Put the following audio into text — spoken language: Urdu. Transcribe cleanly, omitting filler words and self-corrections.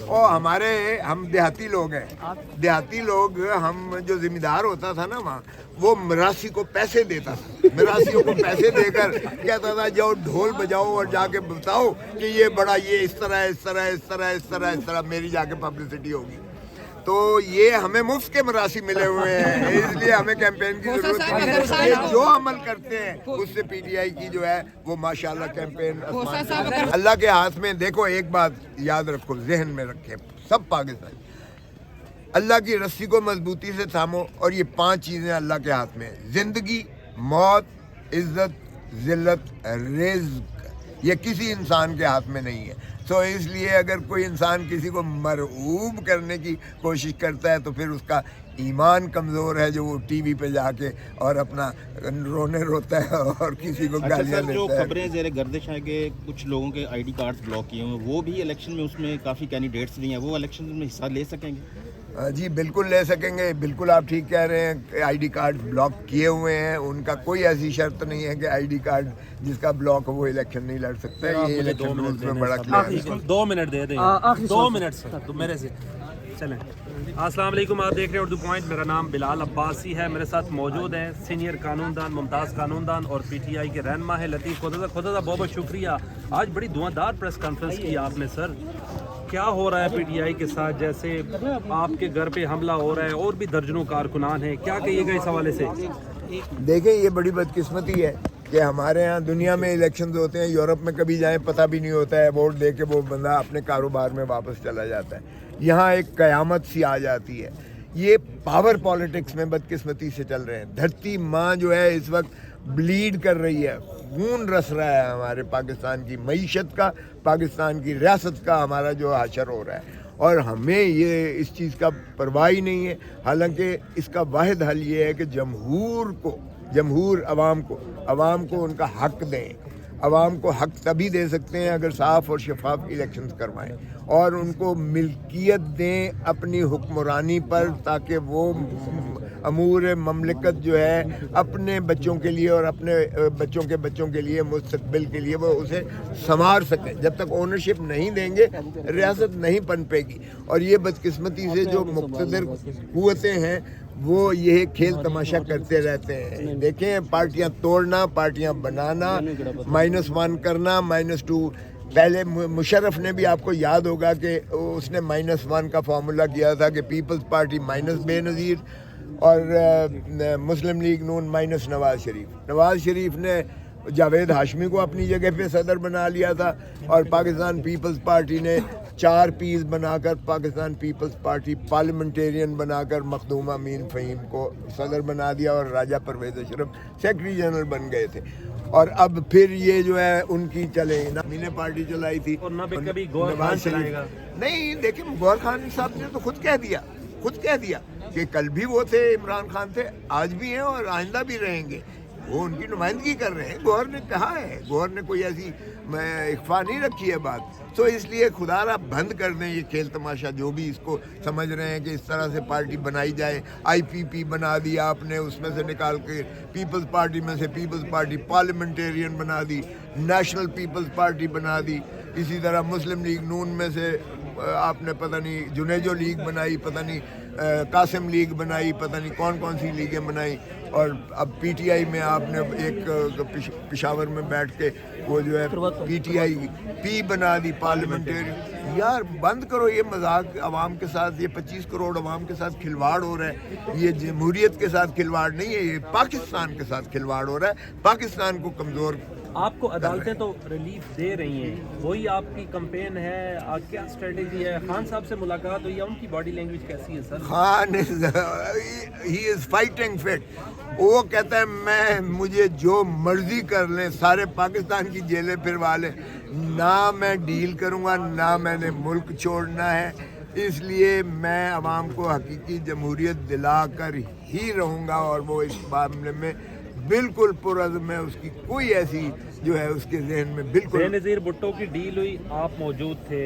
اور ہم دیہاتی لوگ ہیں، دیہاتی لوگ ہم جو ذمہ دار ہوتا تھا نا وہاں، وہ مراسی کو پیسے دیتا تھا، مراسیوں کو پیسے دے کر کہتا تھا جاؤ ڈھول بجاؤ اور جا کے بتاؤ کہ یہ بڑا یہ اس طرح اس طرح اس طرح اس طرح اس طرح میری جا کے پبلسٹی ہوگی۔ تو یہ ہمیں مفت کے مراسی ملے ہوئے ہیں، اس لیے ہمیں کیمپین کی ضرورت نہیں ہے۔ یہ جو عمل کرتے ہیں اس سے پی ٹی آئی کی جو ہے وہ ماشاءاللہ کیمپین اللہ کے ہاتھ میں۔ دیکھو ایک بات یاد رکھو، ذہن میں رکھیں سب پاکستانی، اللہ کی رسی کو مضبوطی سے تھامو، اور یہ 5 چیزیں اللہ کے ہاتھ میں ہیں: زندگی، موت، عزت، ذلت، رزق۔ یہ کسی انسان کے ہاتھ میں نہیں ہے۔ تو اس لیے اگر کوئی انسان کسی کو مرعوب کرنے کی کوشش کرتا ہے تو پھر اس کا ایمان کمزور ہے، جو وہ ٹی وی پہ جا کے اور اپنا رونے روتا ہے اور کسی کو گالیاں جو دیتا ہے۔ خبریں زیر گردش ہیں کہ کچھ لوگوں کے آئی ڈی کارڈز بلاک کیے ہوئے، وہ بھی الیکشن میں، اس میں کافی کینڈیڈیٹس بھی ہیں، وہ الیکشن میں حصہ لے سکیں گے؟ جی بالکل لے سکیں گے، بالکل آپ ٹھیک کہہ رہے ہیں۔ آئی ڈی کارڈ بلاک کیے ہوئے ہیں، ان کا کوئی ایسی شرط نہیں ہے کہ آئی ڈی کارڈ جس کا بلاک ہو وہ الیکشن نہیں لڑ سکتا۔ یہ الیکشن رولز میں بڑا کلیئر ہے۔ 2 منٹ دے دیں، 2 منٹ تو میرے سے چلیں۔ السلام علیکم، آپ دیکھ رہے ہیں اردو پوائنٹ۔ میرا نام بلال عباسی ہے، میرے ساتھ موجود ہیں سینئر قانون دان ممتاز قانون دان اور پی ٹی آئی کے رہنما ہے لطیف خدا بہت بہت شکریہ۔ آج بڑی دھواں پریس کانفرنس کی آپ نے سر، کیا ہو رہا ہے پی ٹی آئی کے ساتھ؟ جیسے آپ کے گھر پہ حملہ ہو رہا ہے اور بھی درجنوں کارکنان ہیں، کیا کہیے گا اس حوالے سے؟ دیکھیں یہ بڑی بدقسمتی ہے کہ ہمارے ہاں دنیا میں الیکشنز ہوتے ہیں، یورپ میں کبھی جائیں پتہ بھی نہیں ہوتا ہے، ووٹ دے کے وہ بندہ اپنے کاروبار میں واپس چلا جاتا ہے۔ یہاں ایک قیامت سی آ جاتی ہے۔ یہ پاور پالیٹکس میں بدقسمتی سے چل رہے ہیں۔ دھرتی ماں جو ہے اس وقت بلیڈ کر رہی ہے، خون رس رہا ہے ہمارے پاکستان کی معیشت کا، پاکستان کی ریاست کا ہمارا جو حشر ہو رہا ہے، اور ہمیں یہ اس چیز کا پرواہ ہی نہیں ہے۔ حالانکہ اس کا واحد حل یہ ہے کہ جمہور عوام کو ان کا حق دیں۔ عوام کو حق تبھی دے سکتے ہیں اگر صاف اور شفاف الیکشنز کروائیں، اور ان کو ملکیت دیں اپنی حکمرانی پر، تاکہ وہ امور مملکت جو ہے اپنے بچوں کے لیے اور اپنے بچوں کے بچوں کے لیے مستقبل کے لیے وہ اسے سنوار سکیں۔ جب تک اونرشپ نہیں دیں گے ریاست نہیں پنپے گی۔ اور یہ بدقسمتی سے جو مقتدر قوتیں ہیں وہ یہ کھیل تماشا کرتے رہتے ہیں۔ دیکھیں پارٹیاں توڑنا، پارٹیاں بنانا، -1 کرنا، -2۔ پہلے مشرف نے بھی آپ کو یاد ہوگا کہ اس نے -1 کا فارمولا کیا تھا کہ پیپلز پارٹی بے نظیر اور مسلم لیگ نون نواز شریف نے جاوید ہاشمی کو اپنی جگہ پہ صدر بنا لیا تھا، اور پاکستان پیپلز پارٹی نے 4 پیس بنا کر پاکستان پیپلز پارٹی پارلیمنٹیرین بنا کر مخدوم امین فہیم کو صدر بنا دیا، اور راجہ پرویز اشرف سیکرٹری جنرل بن گئے تھے۔ اور اب پھر یہ جو ہے ان کی چلے نہ نے پارٹی چلائی تھی اور نہ کبھی گور خان چلائے گا۔ نہیں، دیکھیں گور خان صاحب نے تو خود کہہ دیا کہ کل بھی وہ تھے، عمران خان تھے، آج بھی ہیں اور آئندہ بھی رہیں گے۔ وہ ان کی نمائندگی کر رہے ہیں، گور نے کہا ہے، گور نے کوئی ایسی اخفا نہیں رکھی ہے بات۔ تو اس لیے خدا را بند کر دیں یہ کھیل تماشا، جو بھی اس کو سمجھ رہے ہیں کہ اس طرح سے پارٹی بنائی جائے۔ آئی پی پی بنا دیا آپ نے، اس میں سے نکال کے پیپلز پارٹی میں سے پیپلز پارٹی پارلیمنٹیرین بنا دی، نیشنل پیپلز پارٹی بنا دی۔ اسی طرح مسلم لیگ نون میں سے آپ نے پتہ نہیں جنیجو لیگ بنائی، پتہ نہیں قاسم لیگ بنائی، پتہ نہیں کون سی لیگیں بنائی، اور اب پی ٹی آئی میں آپ نے ایک پشاور میں بیٹھ کے وہ جو ہے پی ٹی آئی پی بنا دی، پارلیمنٹری۔ یار بند کرو یہ مذاق عوام کے ساتھ، یہ 25 کروڑ عوام کے ساتھ کھلواڑ ہو رہا ہے۔ یہ جمہوریت کے ساتھ کھلواڑ نہیں ہے، یہ پاکستان کے ساتھ کھلواڑ ہو رہا ہے، پاکستان کو کمزور۔ آپ کو عدالتیں تو ریلیف دے رہی ہیں، وہی آپ کی کمپین ہے، کیا اسٹریٹجی ہے؟ خان صاحب سے ملاقات ہوئی ہے، ان کی باڈی لینگویج کیسی ہے سر؟ خان ہی از فائٹنگ فٹ۔ وہ کہتا ہے مجھے جو مرضی کر لیں، سارے پاکستان کی جیلیں پھروا لیں، نہ میں ڈیل کروں گا، نہ میں نے ملک چھوڑنا ہے۔ اس لیے میں عوام کو حقیقی جمہوریت دلا کر ہی رہوں گا، اور وہ اس معاملے میں بالکل پرعزم ہے۔ اس کی کوئی ایسی جو ہے اس کے ذہن میں بالکل۔ بے نظیر بھٹو کی ڈیل ہوئی، آپ موجود تھے،